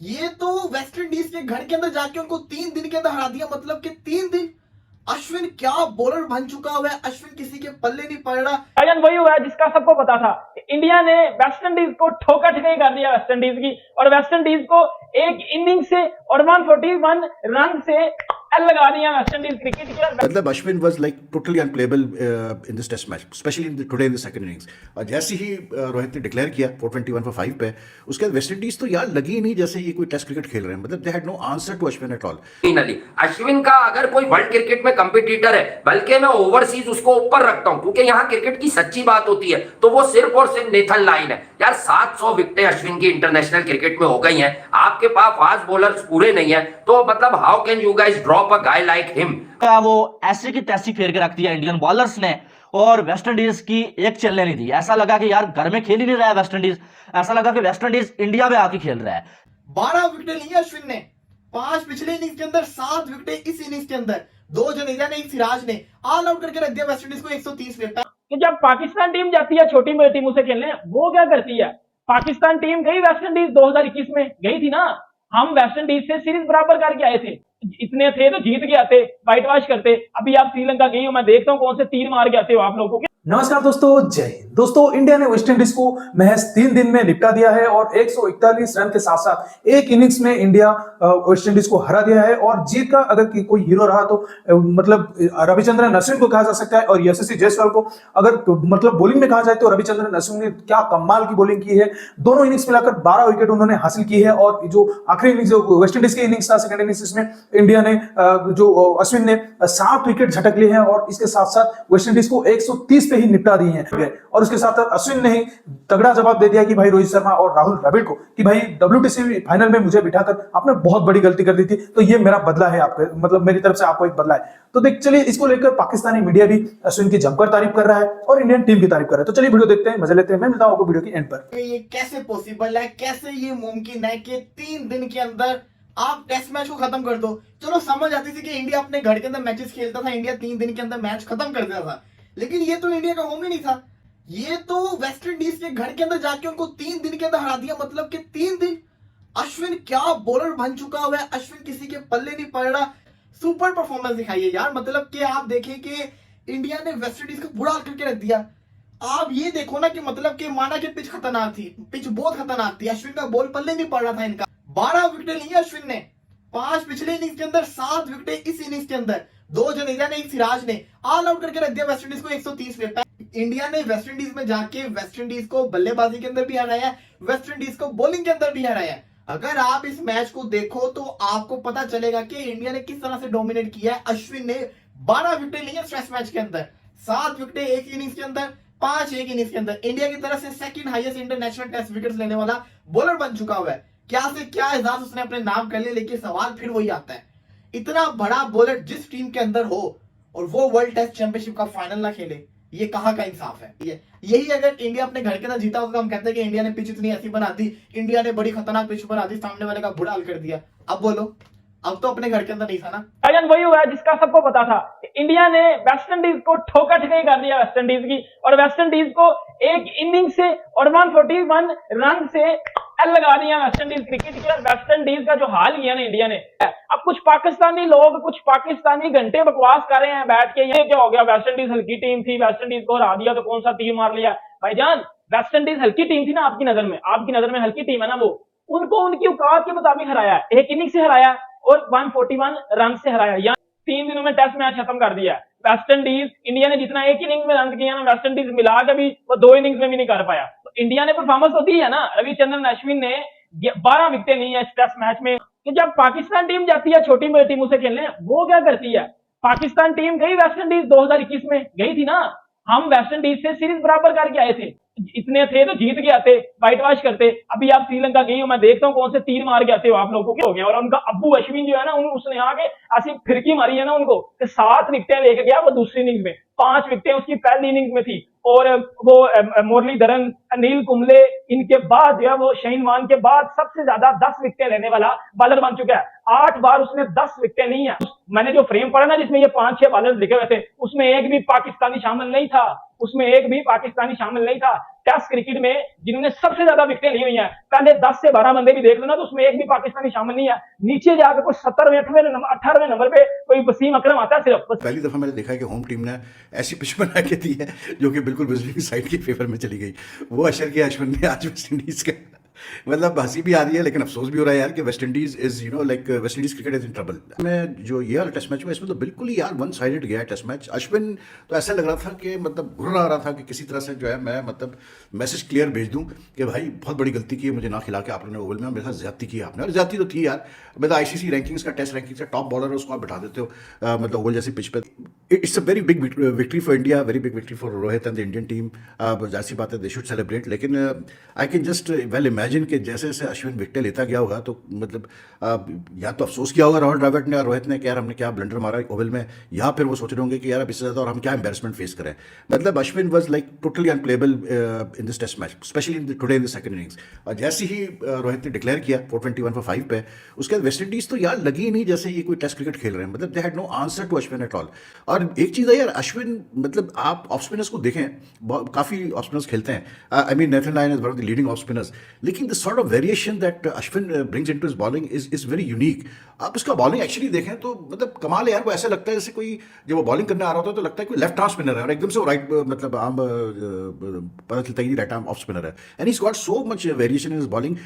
ये तो West Indies के घर के अंदर जाके उनको 3 दिन के अंदर हरा दिया। मतलब कि 3 दिन अश्विन क्या बॉलर बन चुका हुआ है। अश्विन किसी के पल्ले नहीं पड़ रहा। आयोजन वही हुआ है जिसका सबको पता था कि इंडिया ने वेस्ट इंडीज को ठोका ठिकाई कर दिया वेस्ट इंडीज की, और वेस्ट इंडीज को एक इनिंग से और 141 रन से एल लगा दिया वेस्ट इंडीज क्रिकेट की। मतलब Ashwin was like totally unplayable in this test match, specially today in the second innings. और जैसे ही रोहित ने डिक्लेयर किया 421 फॉर 5 पे, उसके बाद वेस्ट इंडीज तो यार लगी ही नहीं जैसे ये कोई टेस्ट क्रिकेट खेल रहे हैं। मतलब they had no answer to Ashwin at all. Finally Ashwin का अगर कोई वर्ल्ड क्रिकेट में कंपटीटर है, बल्कि मैं ओवरसीज उसको ऊपर रखता हूं, क्योंकि यहाँ क्रिकेट की सच्ची बात होती है तो वो सिर्फ और सिर्फ नेथन लाइन है। यार 700 विकेटें अश्विन की इंटरनेशनल क्रिकेट में हो गई हैं, आपके पास फास्ट बॉलर्स पूरे नहीं है, तो मतलब how can you guys drop a guy like him. वो ऐसे की तैसी फेर के रख दिया इंडियन बॉलर्स ने, और वेस्ट इंडीज की एक चलने नहीं दी। ऐसा लगा कि यार घर में खेल ही नहीं रहा है वेस्ट इंडीज, ऐसा लगा कि वेस्ट इंडीज इंडिया में आके खेल रहा है। 12 विकेटें ली अश्विन ने, 5 पिछले इनिंग्स के अंदर, 7 विकेटें इस इनिंग्स के अंदर, 2 जडेजा ने, 1 सिराज ने ऑल आउट करके रख दिया वेस्ट इंडीज को 130 पे। कि जब पाकिस्तान टीम जाती है छोटी मोटी टीमों से खेलने, वो क्या करती है? पाकिस्तान टीम गई वेस्ट इंडीज 2021 में गई थी ना, हम वेस्ट इंडीज से सीरीज बराबर करके आए थे। इतने थे तो जीत के आते, व्हाइट वॉश करते। अभी आप श्रीलंका गई हो, मैं देखता हूँ कौन से तीर मार के आते हो आप लोगों के। नमस्कार दोस्तों, जय हिंद। दोस्तों, इंडिया ने वेस्ट इंडीज को महज 3 दिन में निपटा दिया है और 141 रन के साथ साथ एक इनिंग्स में इंडिया वेस्ट इंडीज को हरा दिया है। और जीत का अगर कोई हीरो रहा तो मतलब रविचंद्रन अश्विन को कहा जा सकता है, और यशस्वी जायसवाल को। अगर मतलब बॉलिंग में कहा जाए तो रविचंद्रन अश्विन ने क्या कमाल की बॉलिंग की है। दोनों इनिंग्स मिलाकर 12 विकेट उन्होंने हासिल की है। और जो आखिरी इनिंग्स जो वेस्ट इंडीज की इनिंग्स था, सेकंड इनिंग्स, इसमें इंडिया ने जो अश्विन ने 7 विकेट झटक लिए हैं, और इसके साथ साथ वेस्ट इंडीज को 130 पे ही निपटा दिए हैं। और उसके साथ अश्विन ने ही तगड़ा जवाब दे दिया कि भाई रोहित शर्मा और राहुल द्रविड़ को कि भाई WTC फाइनल में मुझे बिठाकर आपने बहुत बड़ी गलती कर दी थी, तो ये मेरा बदला है आपके, मतलब मेरी तरफ से आपको एक बदला है। तो देख चलिए, इसको लेकर पाकिस्तानी मीडिया भी अश्विन की जमकर तारीफ कर रहा है और इंडियन टीम की तारीफ कर रहा है। तो चलिए वीडियो देखते हैं, मजा लेते हैं। मैं मिलता हूं आपको वीडियो की एंड पर। ये कैसे पॉसिबल है, कैसे ये मुमकिन है कि 3 दिन के अंदर आप टेस्ट मैच को खत्म कर दो। चलो समझ आती थी कि इंडिया अपने घर के अंदर मैचेस खेलता था, इंडिया 3 दिन के अंदर मैच खत्म कर देता था, लेकिन ये तो इंडिया का होम ही नहीं था। ये तो वेस्ट इंडीज के घर के अंदर जाके उनको 3 दिन के अंदर हरा दिया। मतलब कि 3 दिन अश्विन क्या बॉलर बन चुका हुआ है। अश्विन किसी के पल्ले नहीं पड़ रहा। सुपर परफॉर्मेंस दिखाई है यार। मतलब कि आप देखें कि इंडिया ने वेस्ट इंडीज को बुरा करके रख दिया। आप ये देखो ना कि मतलब कि माना कि पिच खतरनाक थी, पिच बहुत खतरनाक थी, अश्विन का बॉल पल्ले नहीं पड़ रहा था इनका। 12 विकेटें ली अश्विन ने, 5 पिछले इनिंग्स के अंदर, 7 विकेटें इस इनिंग्स के अंदर, 2 जडेजा ने, 1 सिराज ने ऑल आउट करके रख दिया वेस्ट इंडीज को 130 पे। इंडिया ने वेस्ट इंडीज में जाके वेस्ट इंडीज को बल्लेबाजी के अंदर भी हराया, वेस्ट इंडीज को बॉलिंग के अंदर भी हराया। अगर आप इस मैच को देखो तो आपको पता चलेगा कि इंडिया ने किस तरह से डोमिनेट किया है। अश्विन ने 12 विकेटें ली है टेस्ट मैच के अंदर, 7 विकेटें एक इनिंग्स के अंदर, 5 एक इनिंग्स के अंदर। इंडिया की तरफ से second highest international test wickets लेने वाला बॉलर बन चुका हुआ है। क्या से क्या एजाज उसने अपने नाम कर लिया, लेकिन सवाल फिर वही आता है, इतना बड़ा बॉलर जिस टीम के अंदर हो और वो वर्ल्ड टेस्ट चैंपियनशिप का फाइनल ना खेले, ये कहाँ का इंसाफ है। यही अगर इंडिया अपने घर के अंदर जीता होता तो हम कहते हैं कि इंडिया ने पिच इतनी ऐसी बना दी, इंडिया ने बड़ी खतरनाक पिच बना दी, सामने वाले का बुरा हाल कर दिया। अब बोलो, अब तो अपने घर के अंदर नहीं था ना। आयोजन वही हुआ है जिसका सबको पता था कि इंडिया ने वेस्ट इंडीज को ठोका ठिकाई कर दिया वेस्ट इंडीज की, और वेस्ट इंडीज को एक इनिंग से और 141 रन से एल लगा दिया वेस्ट इंडीज क्रिकेट की। और वेस्ट इंडीज का जो हाल किया ना इंडिया ने, अब कुछ पाकिस्तानी लोग, कुछ पाकिस्तानी घंटे बकवास कर रहे हैं बैठ के, ये क्या हो गया, वेस्ट इंडीज हल्की टीम थी, वेस्ट इंडीज को हरा दिया तो कौन सा तीर मार लिया। भाईजान, वेस्ट इंडीज हल्की टीम थी ना आपकी नजर में, आपकी नजर में हल्की टीम है ना वो, उनको उनकी औकात के मुताबिक हराया, एक इनिंग से हराया और 141 रन से हराया। या 3 दिनों में टेस्ट मैच खत्म कर दिया। वेस्ट इंडीज, इंडिया ने जितना एक इनिंग में रन किया ना, वेस्ट इंडीज मिला के भी वो 2 इनिंग्स में भी नहीं कर पाया। तो इंडिया ने परफॉर्मेंस तो दी है ना। रविचंद्रन अश्विन ने 12 विकेटें ली है इस टेस्ट मैच में। कि जब पाकिस्तान टीम जाती है छोटी मोटी टीमों से खेलने, वो क्या करती है? पाकिस्तान टीम गई वेस्ट इंडीज 2021 में गई थी ना, हम वेस्ट इंडीज से सीरीज बराबर करके आए थे। इतने थे तो जीत के आते, व्हाइट वॉश करते। अभी आप श्रीलंका गई हो, मैं देखता हूँ कौन से तीर मार के आते हो आप लोगों के। हो गया। और उनका अब्बू अश्विन जो है ना, उसने आके ऐसी फिरकी मारी है ना उनको कि 7 विकेटें लेके गया वो दूसरी इनिंग्स में, 5 विकेटें उसकी पहली इनिंग्स में थी। और वो मुरलीधरन, अनिल कुंबले, इनके बाद जो है वो शाहीन खान के बाद सबसे ज्यादा 10 विकेटें लेने वाला बॉलर बन चुका है। 8 बार उसने 10 विकेटें ली हैं। मैंने जो फ्रेम पढ़ा ना जिसमें ये 5-6 बॉलर लिखे हुए थे, उसमें एक भी पाकिस्तानी शामिल नहीं था, उसमें एक भी पाकिस्तानी शामिल नहीं था। टेस्ट क्रिकेट में जिन्होंने सबसे ज्यादा विकेटें ली हुई हैं, पहले 10 से 12 बंदे भी देख लेना तो उसमें एक भी पाकिस्तानी शामिल नहीं है। नीचे जाकर कुछ 17वें 18वें नंबर पे कोई वसीम अकरम आता है सिर्फ। पहली दफा मैंने देखा है कि होम टीम ने ऐसी पिच बना के दी है जो कि बिल्कुल विजिटिंग साइड के फेवर में चली गई। वो अशर के अश्विन ने आज वेस्ट इंडीज का मतलब हंसी भी आ रही है लेकिन अफसोस भी हो रहा है यार कि West Indies is like West Indies cricket is in trouble. मैं जो ये वाला टेस्ट मैच हुआ इसमें तो बिल्कुल ही यार वन साइडेड गया है टेस्ट मैच। अश्विन तो ऐसा लग रहा था कि मतलब घुर रहा था कि किसी तरह से जो है मैं मतलब मैसेज क्लियर भेज दूं कि भाई बहुत बड़ी गलती की है मुझे ना खिला के आप लोगों ने ओवल में, मेरे साथ ज्यादती की आपने। और ज्यादती तो थी यार, मतलब आईसीसी रैंकिंग्स का टेस्ट रैंकिंग से टॉप बॉलर है उसको आप बैठा देते हो मतलब ओवल जैसी पिच पे। It's a very big victory for India, very big victory for Rohit and the Indian team. जाहिर सी बात है दे शुड सेलिब्रेट, लेकिन I can just well imagine कि जैसे जैसे अश्विन विकेट लेता गया होगा तो मतलब या तो अफसोस किया होगा राहुल द्रविड़ ने और रोहित ने कि यार हमने क्या ब्लंडर मारा ओवल में, या फिर वो सोच रहे होंगे कि यार अब इससे ज़्यादा और हम क्या एम्बेरसमेंट फेस करें। मतलब Ashwin was like totally unplayable in this test match, specially today in the second innings. और जैसे ही रोहित ने डिक्लेयर किया 421 for 5 पे, उसके बाद वेस्ट इंडीज तो यार लगी ही नहीं जैसे ये कोई टेस्ट क्रिकेट खेल रहे हैं। मतलब they had no answer to Ashwin at all. और एक चीज़ है यार, अश्विन मतलब आप ऑफ स्पिनर्स को देखें, काफ़ी ऑफ स्पिनर्स खेलते हैं, I mean Nathan Lyon is one of the leading off spinners, लेकिन the sort of variation that Ashwin brings into his bowling is very unique. आप इसका बॉलिंग एक्चुअली देखें तो मतलब कमाल है यार। वो ऐसा लगता है जैसे कोई जब वो बॉलिंग करने आ रहा होता है तो लगता है कोई लेफ्ट आर्म स्पिनर है और एकदम से वो राइट मतलब आर्म पता चलता है कि राइट आर्म ऑफ स्पिनर है। And he got so much variation in his bowling.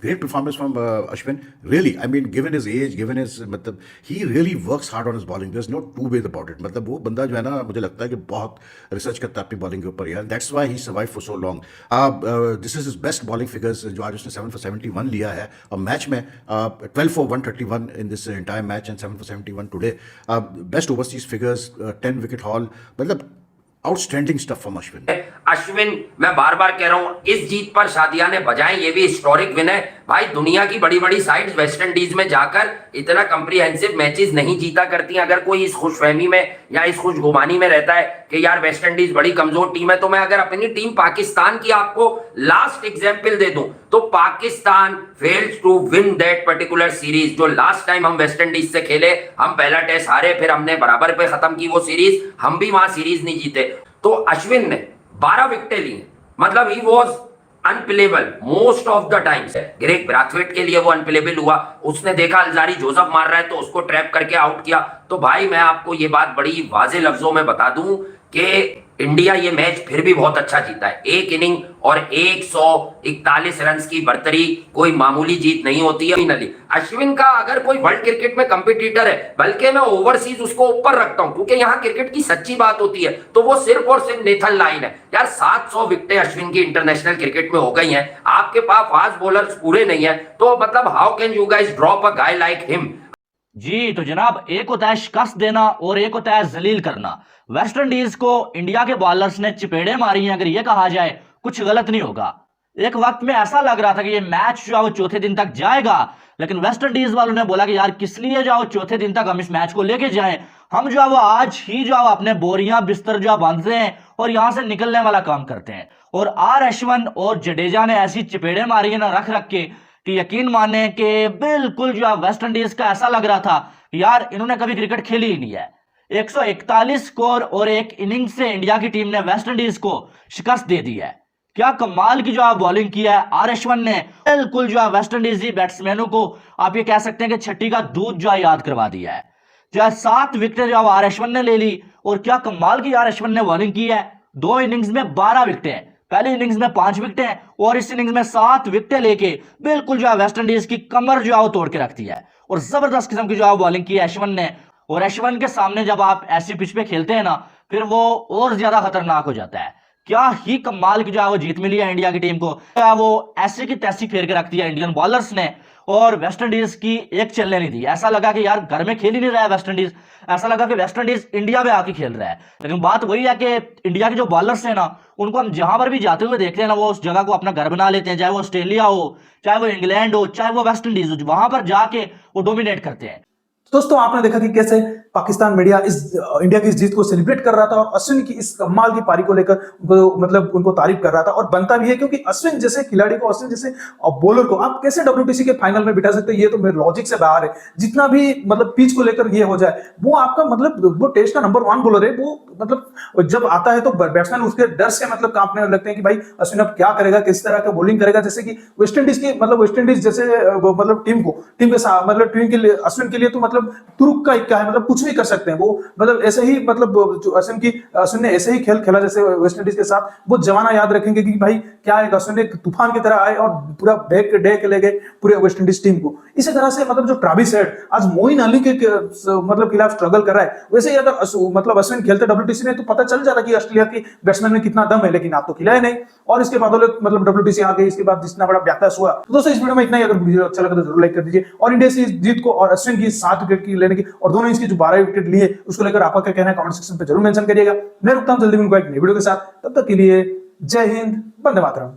Great performance from Ashwin really, I mean given his age, given his मतलब he really works hard on his bowling, there is no two way about it. मतलब वो बंदा जो है ना मुझे लगता है कि बहुत रिसर्च करता है अपनी बॉलिंग के ऊपर यार, that's why he survive for so long. This is his best bowling figures जो आज उसने 7 for 71 लिया है और मैच में 12 for 131 in this entire match and 7 for 71 today. Best overseas figures, 10 wicket haul, मतलब outstanding stuff from Ashwin. Ashwin, मैं बार बार कह रहा हूं, इस जीत पर शादियां ने बजाएं, ये भी हिस्टोरिक विन है भाई। दुनिया की बड़ी बड़ी साइड्स वेस्ट इंडीज में जाकर इतना कंप्रीहेंसिव मैचेस नहीं जीता करती। अगर कोई इस खुशफहमी में या इस खुशगुमानी में रहता है कि यार वेस्ट इंडीज बड़ी कमजोर टीम है, तो मैं अगर अपनी टीम पाकिस्तान की आपको लास्ट एग्जाम्पल दे दूं तो Pakistan fails to win that particular series. जो लास्ट टाइम हम वेस्ट इंडीज से खेले, हम पहला टेस्ट हारे, फिर हमने बराबर पे खत्म की वो सीरीज, हम भी वहां सीरीज नहीं जीते। तो अश्विन ने 12 विकेटें ली, मतलब he was unplayable most of the times. Greg Brathwaite के लिए वो अनप्लेबल हुआ, उसने देखा अल्जारी जोसेफ मार रहा है तो उसको ट्रैप करके आउट किया। तो भाई मैं आपको ये बात बड़ी वाजे लफ्जों में बता दूं कि इंडिया ये मैच फिर भी बहुत अच्छा जीता है। एक इनिंग और 141 रन की बर्तरी कोई मामूली जीत नहीं होती है। अश्विन का अगर कोई वर्ल्ड क्रिकेट में कंपटीटर है, बल्कि मैं ओवरसीज उसको ऊपर रखता हूं, क्योंकि यहाँ क्रिकेट की सच्ची बात होती है, तो वो सिर्फ और सिर्फ नेथन लाइन है। यार 700 विकेटें अश्विन की इंटरनेशनल क्रिकेट में हो गई हैं, आपके पास फास्ट बॉलर्स पूरे नहीं है, तो मतलब how can you guys drop a guy like him. जी तो जनाब, एक होता है शिकस्त देना और एक होता है जलील करना। वेस्ट इंडीज को इंडिया के बॉलर्स ने चपेड़े मारी हैं, अगर ये कहा जाए कुछ गलत नहीं होगा। एक वक्त में ऐसा लग रहा था कि ये मैच जो है वो चौथे दिन तक जाएगा, लेकिन वेस्ट इंडीज वालों ने बोला कि यार किस लिए जाओ चौथे दिन तक हम इस मैच को लेके जाएं, हम जो है वो आज ही जो है अपने बोरियां बिस्तर जो है बांधते हैं और यहां से निकलने वाला काम करते हैं। और आर अश्विन और जडेजा ने ऐसी चपेड़े मारी है ना रख रख के कि यकीन माने कि बिल्कुल जो है वेस्ट इंडीज का ऐसा लग रहा था यार इन्होंने कभी क्रिकेट खेली ही नहीं है। 141 स्कोर और एक इनिंग से इंडिया की टीम ने वेस्ट इंडीज को शिकस्त दे दी है। क्या कमाल की जो है बॉलिंग की है आर अश्विन ने, बिल्कुल जो है वेस्ट इंडीजी बैट्समैनों को आप ये कह सकते हैं कि छठी का दूध जो है याद करवा दिया है। जो है 7 विकेटें जो आर अश्विन ने ले ली और क्या कमाल की आर अश्विन ने बॉलिंग की है। 2 इनिंग्स में 12 विकेटें, पहली इनिंग्स में 5 विकेटें और इस इनिंग्स में 7 विकेटें लेके बिल्कुल जो है वेस्ट इंडीज की कमर जो है वो तोड़ के रखती है और जबरदस्त किस्म की जो है बॉलिंग की है अश्विन ने। और अश्विन के सामने जब आप ऐसी पिच पे खेलते हैं ना, फिर वो और ज्यादा खतरनाक हो जाता है। क्या ही कमाल की जो है वो जीत मिली है इंडिया की टीम को। वो ऐसी की तैसी फेर के रख दिया इंडियन बॉलर्स ने और वेस्ट इंडीज की एक चलने नहीं दी। ऐसा लगा कि यार घर में खेल ही नहीं रहा है वेस्ट इंडीज, ऐसा लगा कि वेस्ट इंडीज इंडिया में आके खेल रहा है। लेकिन बात वही है कि इंडिया के जो बॉलर्स हैं ना, उनको हम जहां पर भी जाते हुए देखते हैं ना, वो उस जगह को अपना घर बना लेते हैं, चाहे वो ऑस्ट्रेलिया हो, चाहे वो इंग्लैंड हो, चाहे वो वेस्ट इंडीज हो, वहां पर जाके वो डोमिनेट करते हैं। दोस्तों आपने देखा कि कैसे पाकिस्तान मीडिया इस इंडिया की इस जीत को सेलिब्रेट कर रहा था और अश्विन की इस कमाल की पारी को लेकर मतलब उनको तारीफ कर रहा था, और बनता भी है क्योंकि अश्विन जैसे खिलाड़ी को, अश्विन जैसे बॉलर को आप कैसे WTC के फाइनल में बिठा सकते हैं, ये तो मेरे लॉजिक से बाहर है। जितना भी मतलब पिच को लेकर ये हो जाए, वो आपका मतलब वो टेस्ट का नंबर 1 बॉलर है, वो मतलब जब आता है तो बैट्समैन उसके डर से मतलब कांपने लगते हैं कि भाई अश्विन अब क्या करेगा, किस तरह का बॉलिंग करेगा। जैसे कि वेस्ट इंडीज की मतलब वेस्ट इंडीज जैसे मतलब टीम के साथ मतलब टीम के लिए अश्विन के लिए तो मतलब तुरुक का इक्का है, मतलब कुछ भी कर सकते हैं वो। मतलब ऐसे ही मतलब जो अश्विन ने ऐसे ही खेल खेला जैसे वेस्ट इंडीज के साथ, वो जमाना याद रखेंगे कि भाई क्या है, अश्विन ने तूफान की तरह आए और पूरा डेक ले गए पूरे वेस्ट इंडीज टीम को। इसी तरह से मतलब जो ट्रेविस हेड आज मोइन अली के मतलब खिलाफ स्ट्रगल कर रहा है, वैसे ही अगर मतलब अश्विन खेलते WTC में तो पता चल जाता कि ऑस्ट्रेलिया की बैट्समैन में कितना दम है, लेकिन आप तो खिलाए नहीं और इसके बाद मतलब WTC आ गई, इसके बाद जितना बड़ा ब्याकताश हुआ। तो दोस्तों इस वीडियो में इतना ही। अगर वीडियो अच्छा लगा तो जरूर लाइक कर दीजिए, और इंडिया से इस जीत को और अश्विन की 7 विकेट की लेने की और दोनों इसकी जो 12 विकेट लिए उसको लेकर आपका क्या कहना है कमेंट सेक्शन पे जरूर मेंशन करिएगा। मैं रुकता हूं जल्दी उनको एक नई वीडियो के साथ, तब तक के लिए जय हिंद, वंदे मातरम।